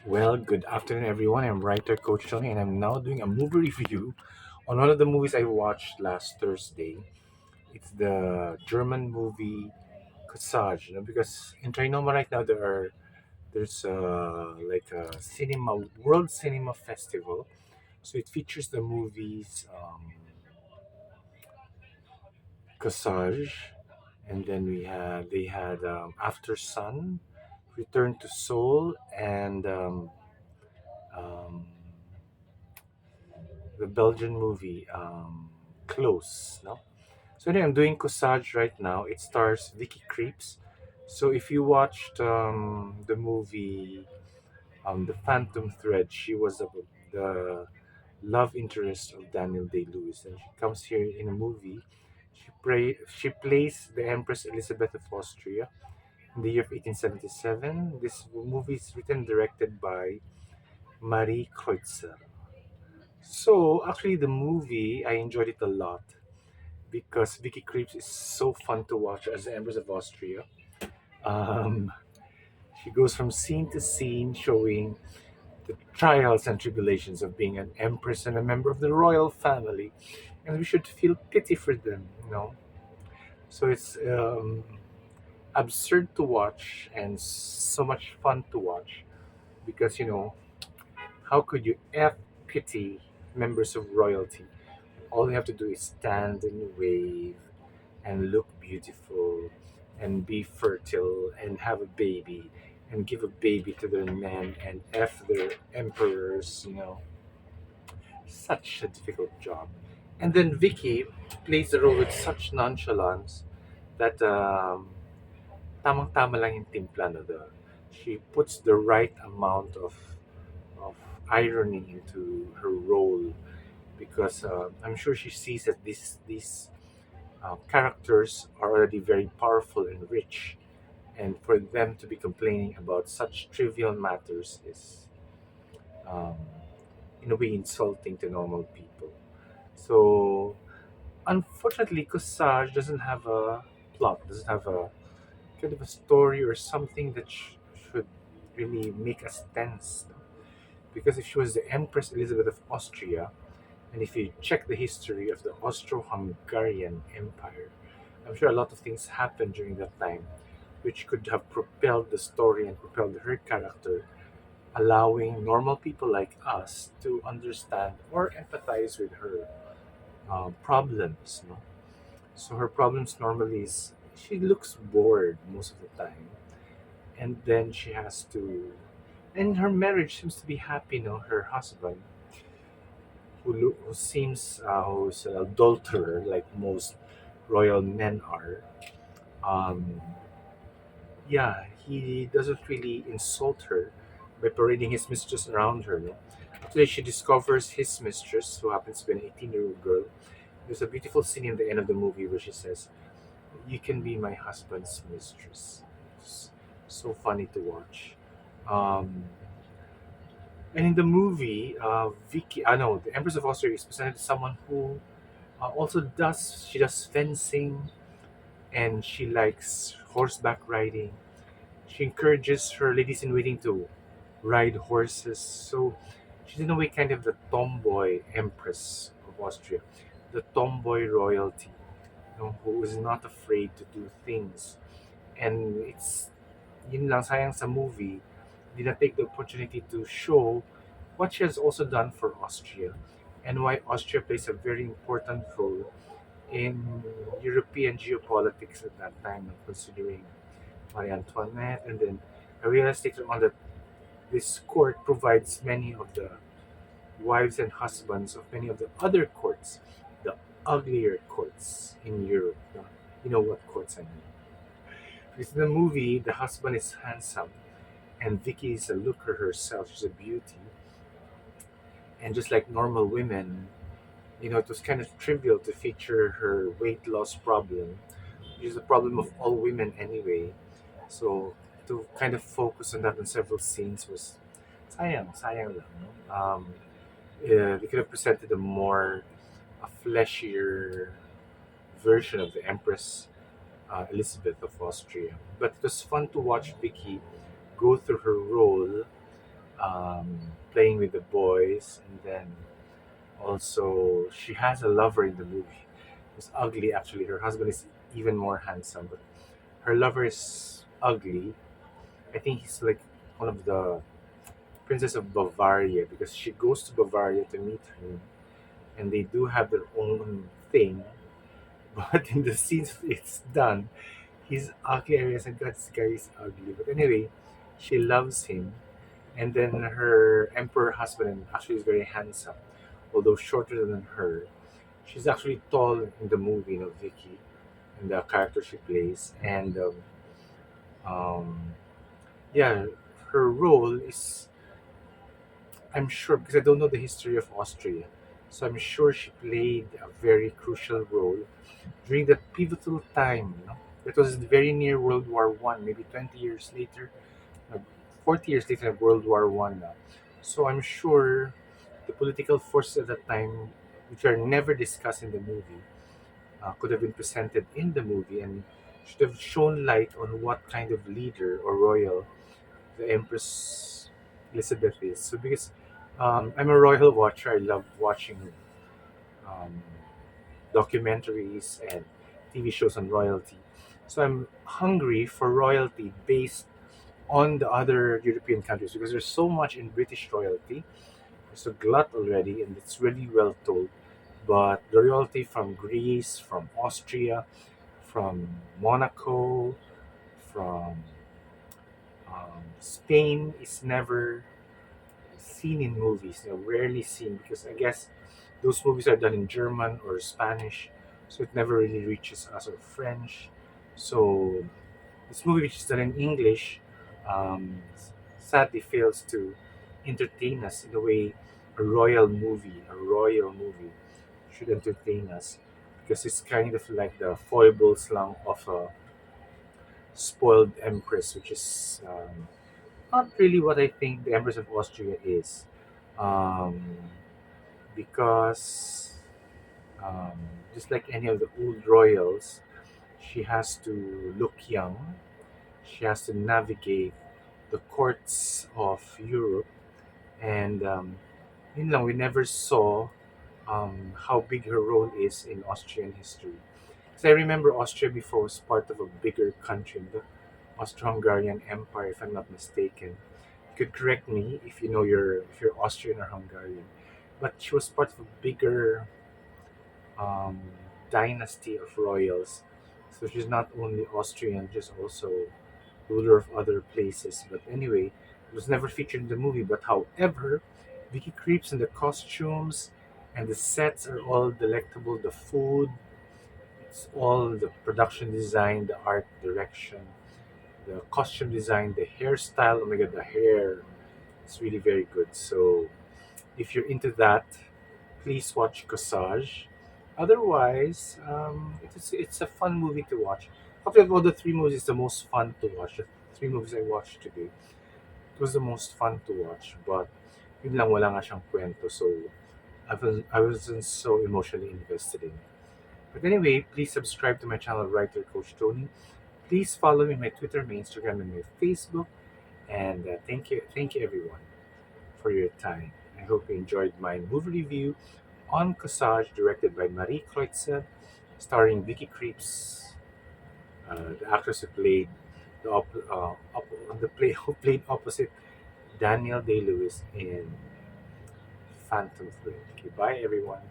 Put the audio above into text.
Well, good afternoon, everyone. I'm writer Coach Tony, and I'm now doing a movie review on one of the movies I watched last Thursday. It's the German movie Corsage. Because in Trinoma right now there's like a cinema world cinema festival, so it features the movies Corsage, and then they had After Sun, Return to Seoul, and um, the Belgian movie Close. No, so anyway, I'm doing Corsage right now. It stars Vicky Krieps. So if you watched the movie The Phantom Thread, she was the love interest of Daniel Day Lewis, and she comes here in a movie. She plays the Empress Elizabeth of Austria in the year of 1877. This movie is written and directed by Marie Kreutzer. So actually, the movie I enjoyed it a lot because Vicky Krieps is so fun to watch as the Empress of Austria. Um, she goes from scene to scene, showing the trials and tribulations of being an empress and a member of the royal family, and we should feel pity for them. So it's absurd to watch and so much fun to watch because how could you pity members of royalty? All you have to do is stand and wave and look beautiful and be fertile and have a baby and give a baby to their men and their emperors. Such a difficult job. And then Vicky plays the role with such nonchalance that tamang-tama lang yung timpla na she puts the right amount of irony into her role because I'm sure she sees that these characters are already very powerful and rich, and for them to be complaining about such trivial matters is, um, in a way, insulting to normal people. So, unfortunately, Corsage doesn't have a plot, doesn't have a kind of a story or something that should really make us tense. Because if she was the Empress Elizabeth of Austria, and if you check the history of the Austro-Hungarian Empire, I'm sure a lot of things happened during that time, which could have propelled the story and propelled her character, allowing normal people like us to understand or empathize with her problems. No? So her problems normally is she looks bored most of the time, and then she has to. And her marriage seems to be happy. No, her husband, who seems who's an adulterer like most royal men are. Um, yeah, he doesn't really insult her by parading his mistress around her. No? Actually, she discovers his mistress, who happens to be an 18-year-old girl. There's a beautiful scene in the end of the movie where she says, "You can be my husband's mistress." It's so funny to watch. Um, and in the movie, Vicky, I know the Empress of Austria is presented as someone who also does fencing, and she likes horseback riding. She encourages her ladies in waiting to ride horses. So she's in a way kind of the tomboy empress of Austria, the tomboy royalty, who is not afraid to do things. And it's yun lang sayang sa movie, did not take the opportunity to show what she has also done for Austria and why Austria plays a very important role in European geopolitics at that time, considering Marie Antoinette. And then I realized later on that this court provides many of the wives and husbands of many of the other courts, the uglier courts in Europe. You know what courts I mean. Because in the movie, the husband is handsome, and Vicky is a looker herself. She's a beauty. And just like normal women, it was kind of trivial to feature her weight loss problem, which is a problem of all women anyway. So to kind of focus on that in several scenes was sayang lang. No? We could have presented a fleshier version of the Empress Elizabeth of Austria. But it was fun to watch Vicky go through her role um, playing with the boys, and then also she has a lover in the movie. Who's ugly actually. Her husband is even more handsome, but her lover is ugly. I think he's like one of the princess of Bavaria because she goes to Bavaria to meet him, and they do have their own thing. But in the scenes it's done, he's ugly. I said, God, this guy is ugly. But anyway, she loves him. And then her emperor husband actually is very handsome, although shorter than her. She's actually tall in the movie, Vicky, in the character she plays. And um, yeah, her role is, I'm sure, because I don't know the history of Austria, so I'm sure she played a very crucial role during that pivotal time. That was very near World War One, maybe 20 years later, uh, 40 years later, World War One now. So I'm sure the political forces at that time, which are never discussed in the movie, could have been presented in the movie and should have shown light on what kind of leader or royal the Empress Elizabeth is. So because I'm a royal watcher, I love watching um, documentaries and TV shows on royalty. So I'm hungry for royalty based on the other European countries because there's so much in British royalty. There's a glut already, and it's really well told. But the royalty from Greece, from Austria, from Monaco, from Spain is never seen in movies. They're rarely seen because I guess those movies are done in German or Spanish, so it never really reaches us, or French. So this movie, which is done in English, sadly fails to entertain us in the way a royal movie should entertain us, because it's kind of like the foible slang of a spoiled empress, which is not really what I think the Empress of Austria is. Um, because um, just like any of the old royals, she has to look young. She has to navigate the courts of Europe, and yun lang, we never saw how big her role is in Austrian history. Because I remember Austria before was part of a bigger country, the Austro-Hungarian Empire, if I'm not mistaken. You could correct me if you know if you're Austrian or Hungarian, but she was part of a bigger um, dynasty of royals. So she's not only Austrian, she's also ruler of other places. But anyway, it was never featured in the movie. But however, Vicky Krieps and the costumes and the sets are all delectable. The food, it's all the production design, the art direction, the costume design, the hairstyle. Oh my god, the hair! It's really very good. So if you're into that, please watch Corsage. Otherwise, it's a fun movie to watch. Probably of all the three movies, it's the most fun to watch. The three movies I watched today, it was the most fun to watch. But yun lang, wala nga siyang kwento. So I wasn't so emotionally invested in it. But anyway, please subscribe to my channel, Writer Coach Tony. Please follow me on my Twitter, my Instagram, and my Facebook. And thank you everyone for your time. I hope you enjoyed my movie review on Corsage, directed by Marie Kreutzer, starring Vicky Krieps, the actress who played who played opposite Daniel Day Lewis in Phantom Thread. Okay, bye everyone.